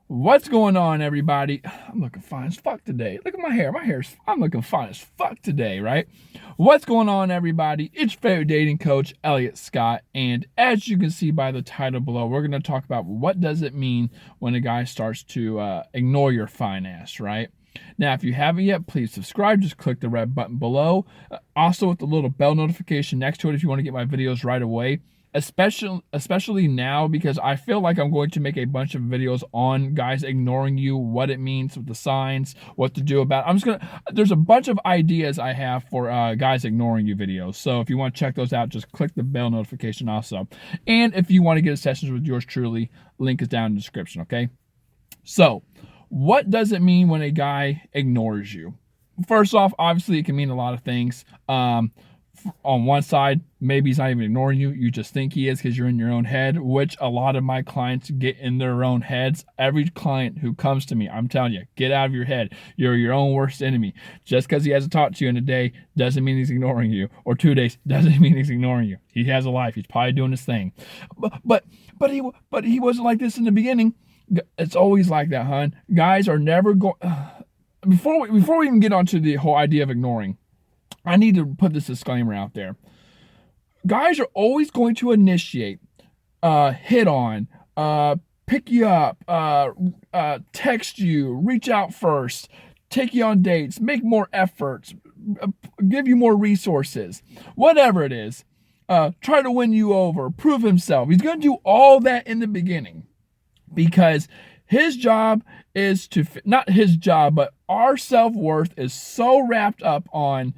What's going on, everybody? I'm looking fine as fuck today. Look at my hair. I'm looking fine as fuck today, right? What's going on, everybody? It's your favorite dating coach, Elliot Scott. And as you can see by the title below, we're going to talk about what does it mean when a guy starts to ignore your fine ass, right? Now, if you haven't yet, please subscribe. Just click the red button below. Also, with the little bell notification next to it if you want to get my videos right away. Especially now, because I feel like I'm going to make a bunch of videos on guys ignoring you, what it means with the signs, what to do about it. There's a bunch of ideas I have for guys ignoring you videos. So if you want to check those out, just click the bell notification also. And if you want to get a sessions with yours truly, link is down in the description, okay? So what does it mean when a guy ignores you? First off, obviously it can mean a lot of things. On one side, maybe he's not even ignoring you. You just think he is because you're in your own head, which a lot of my clients get in their own heads. Every client who comes to me, I'm telling you, get out of your head. You're your own worst enemy. Just because he hasn't talked to you in a day doesn't mean he's ignoring you. Or 2 days doesn't mean he's ignoring you. He has a life. He's probably doing his thing. But he wasn't like this in the beginning. It's always like that, hon. Guys are never going. Before we even get onto the whole idea of ignoring, I need to put this disclaimer out there. Guys are always going to initiate, hit on, pick you up, text you, reach out first, take you on dates, make more efforts, give you more resources, whatever it is. Try to win you over, prove himself. He's going to do all that in the beginning because his job is to, not his job, but our self-worth is so wrapped up on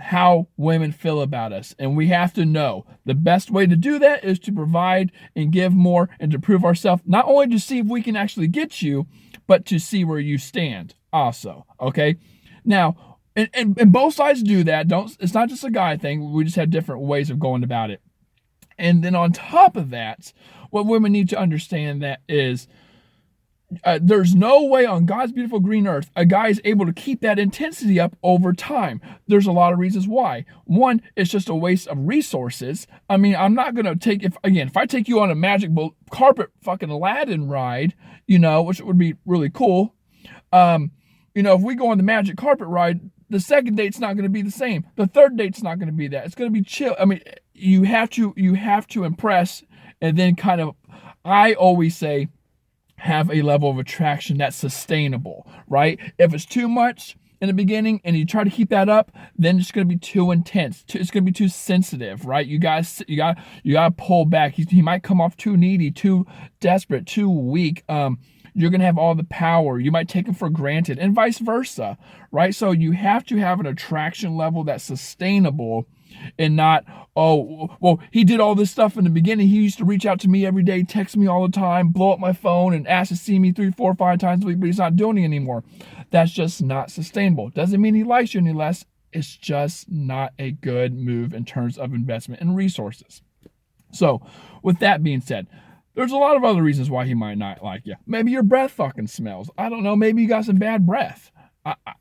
how women feel about us. And we have to know the best way to do that is to provide and give more and to prove ourselves, not only to see if we can actually get you, but to see where you stand also. Okay. Now, and both sides do that. It's not just a guy thing. We just have different ways of going about it. And then on top of that, what women need to understand that is, there's no way on God's beautiful green earth a guy is able to keep that intensity up over time. There's a lot of reasons why. One, it's just a waste of resources. I mean, I'm not going to take, if I take you on a magic carpet fucking Aladdin ride, which would be really cool. If we go on the magic carpet ride, the second date's not going to be the same. The third date's not going to be that. It's going to be chill. I mean, you have to impress, and then kind of, I always say, have a level of attraction that's sustainable, right? If it's too much in the beginning and you try to keep that up, then it's going to be too intense. It's going to be too sensitive, right? You got to pull back. He might come off too needy, too desperate, too weak. You're going to have all the power. You might take him for granted and vice versa, right? So you have to have an attraction level that's sustainable and not, oh, well, he did all this stuff in the beginning. He used to reach out to me every day, text me all the time, blow up my phone and ask to see me 3, 4, 5 times a week, but he's not doing it anymore. That's just not sustainable. Doesn't mean he likes you any less. It's just not a good move in terms of investment and resources. So with that being said, there's a lot of other reasons why he might not like you. Maybe your breath fucking smells. I don't know. Maybe you got some bad breath.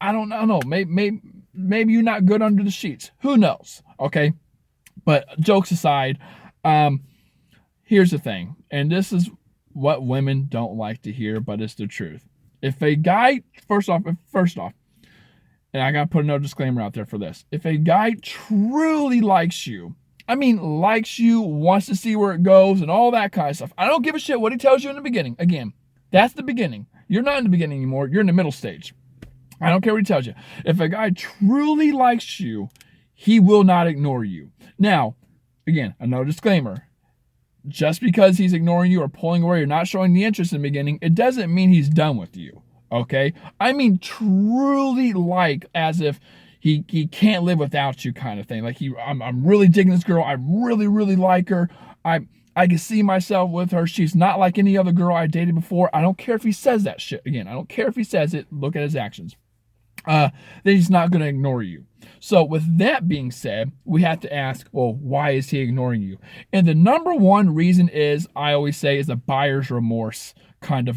I don't know. Maybe you're not good under the sheets. Who knows? Okay. But jokes aside, here's the thing. And this is what women don't like to hear, but it's the truth. If a guy, first off, and I got to put another disclaimer out there for this. If a guy truly likes you, likes you, wants to see where it goes and all that kind of stuff. I don't give a shit what he tells you in the beginning. Again, that's the beginning. You're not in the beginning anymore. You're in the middle stage. I don't care what he tells you. If a guy truly likes you, he will not ignore you. Now, again, another disclaimer. Just because he's ignoring you or pulling away or not showing the interest in the beginning, it doesn't mean he's done with you. Okay? I mean truly like as if he can't live without you kind of thing. Like I'm really digging this girl. I really, really like her. I can see myself with her. She's not like any other girl I dated before. I don't care if he says that shit. Again, I don't care if he says it. Look at his actions. Then he's not going to ignore you. So with that being said, we have to ask, well, why is he ignoring you? And the number one reason is, I always say, is a buyer's remorse kind of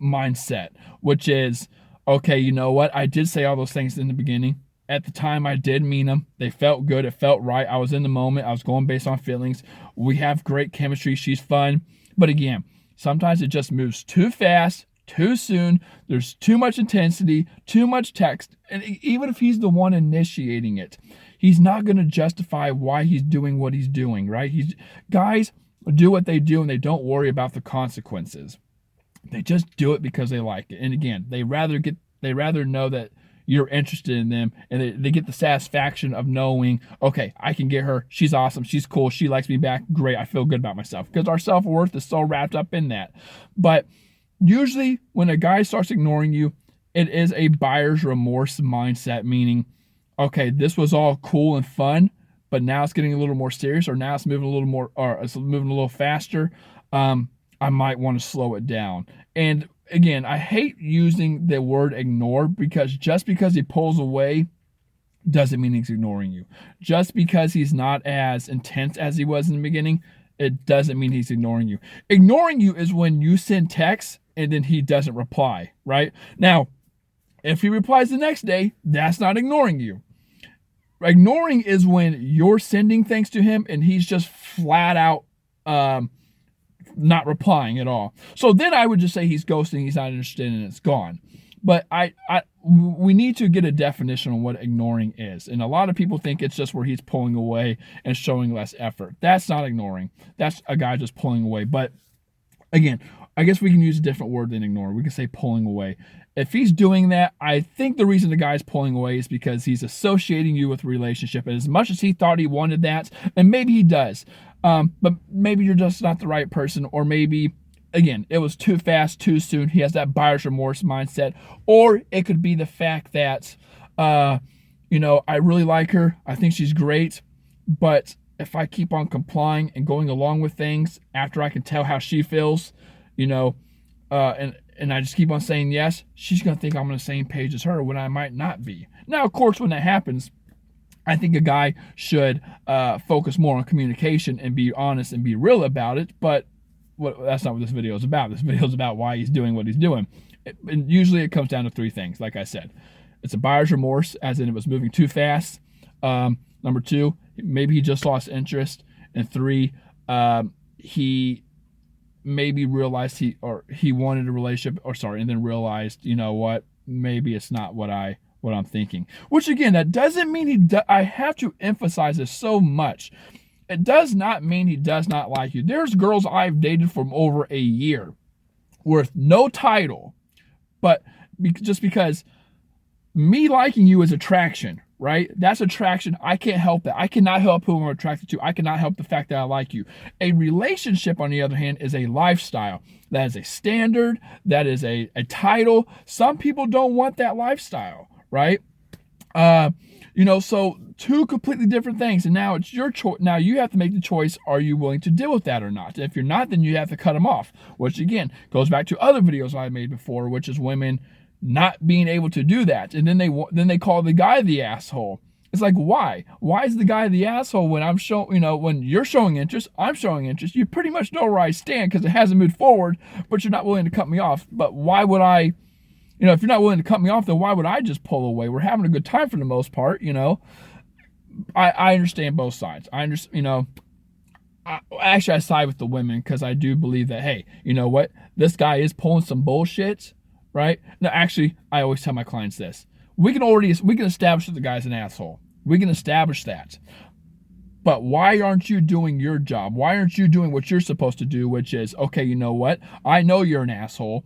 mindset, which is, okay, you know what? I did say all those things in the beginning. At the time, I did mean them. They felt good. It felt right. I was in the moment. I was going based on feelings. We have great chemistry. She's fun. But again, Sometimes it just moves too fast, too soon. There's too much intensity, too much text. And even if he's the one initiating it, he's not going to justify why he's doing what he's doing, right? Guys do what they do and they don't worry about the consequences. They just do it because they like it. And again, they rather know that you're interested in them, and they get the satisfaction of knowing, okay, I can get her. She's awesome. She's cool. She likes me back. Great. I feel good about myself, because our self-worth is so wrapped up in that. But usually when a guy starts ignoring you, it is a buyer's remorse mindset, meaning, okay, this was all cool and fun, but now it's getting a little more serious, or now it's moving a little more, or it's moving a little faster. I might want to slow it down. And again, I hate using the word ignore, because just because he pulls away doesn't mean he's ignoring you. Just because he's not as intense as he was in the beginning, it doesn't mean he's ignoring you. Ignoring you is when you send texts and then he doesn't reply, right? Now, if he replies the next day, that's not ignoring you. Ignoring is when you're sending things to him and he's just flat out not replying at all. So then I would just say he's ghosting, he's not interested, and it's gone. But we need to get a definition on what ignoring is. And a lot of people think it's just where he's pulling away and showing less effort. That's not ignoring. That's a guy just pulling away. But again, I guess we can use a different word than ignore. We can say pulling away. If he's doing that, I think the reason the guy's pulling away is because he's associating you with a relationship. And as much as he thought he wanted that, and maybe he does, but maybe you're just not the right person, or maybe, again, it was too fast, too soon. He has that buyer's remorse mindset. Or it could be the fact that, I really like her. I think she's great. But if I keep on complying and going along with things after I can tell how she feels, and I just keep on saying yes, she's going to think I'm on the same page as her when I might not be. Now, of course, when that happens, I think a guy should focus more on communication and be honest and be real about it. But that's not what this video is about. This video is about why he's doing what he's doing. And usually it comes down to three things. Like I said, it's a buyer's remorse, as in it was moving too fast. Number two, maybe he just lost interest. And three, he maybe realized he wanted a relationship, and then realized, maybe it's not what I'm thinking. Which again, that doesn't mean I have to emphasize this so much. It does not mean he does not like you. There's girls I've dated for over a year with no title, but just because me liking you is attraction, right? That's attraction. I can't help that. I cannot help who I'm attracted to. I cannot help the fact that I like you. A relationship, on the other hand, is a lifestyle. That is a standard. That is a title. Some people don't want that lifestyle, right? So two completely different things. And now it's your choice. Now you have to make the choice. Are you willing to deal with that or not? If you're not, then you have to cut them off, which again goes back to other videos I made before, which is women not being able to do that. And then they call the guy the asshole. It's like, why? Why is the guy the asshole when when you're showing interest, I'm showing interest? You pretty much know where I stand because it hasn't moved forward, but you're not willing to cut me off. But why would I, if you're not willing to cut me off, then why would I just pull away? We're having a good time for the most part, I understand both sides. I understand, actually I side with the women, because I do believe that, hey, you know what? This guy is pulling some bullshit, right? No, actually, I always tell my clients this. We can establish that the guy's an asshole. We can establish that. But why aren't you doing your job? Why aren't you doing what you're supposed to do, which is, okay, you know what? I know you're an asshole,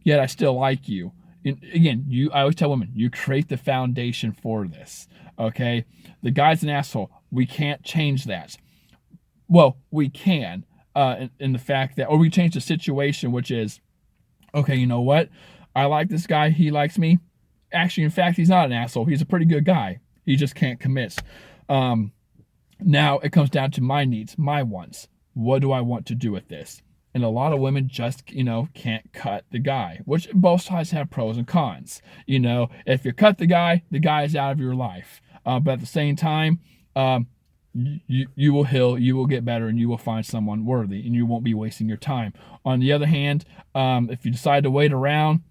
yet I still like you. And again, I always tell women, you create the foundation for this, okay? The guy's an asshole. We can't change that. Well, we can, in the fact that, or we change the situation, which is, okay, you know what? I like this guy. He likes me. Actually, in fact, he's not an asshole. He's a pretty good guy. He just can't commit. Now it comes down to my needs, my wants. What do I want to do with this? And a lot of women just, can't cut the guy, which both sides have pros and cons. If you cut the guy is out of your life. But at the same time, you will heal, you will get better, and you will find someone worthy, and you won't be wasting your time. On the other hand, if you decide to wait around,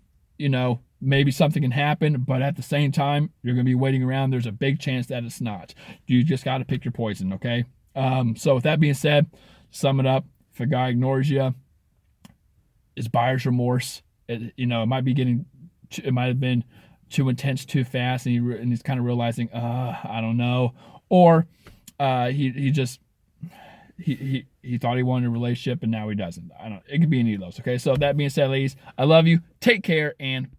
maybe something can happen, but at the same time, you're going to be waiting around. There's a big chance that it's not. You just got to pick your poison, okay? So with that being said, sum it up. If a guy ignores you, is buyer's remorse. It might be it might have been too intense too fast, and he's kind of realizing, I don't know, or he just he thought he wanted a relationship and now he doesn't. I don't. It could be any of those. Okay, so that being said, ladies, I love you. Take care and peace.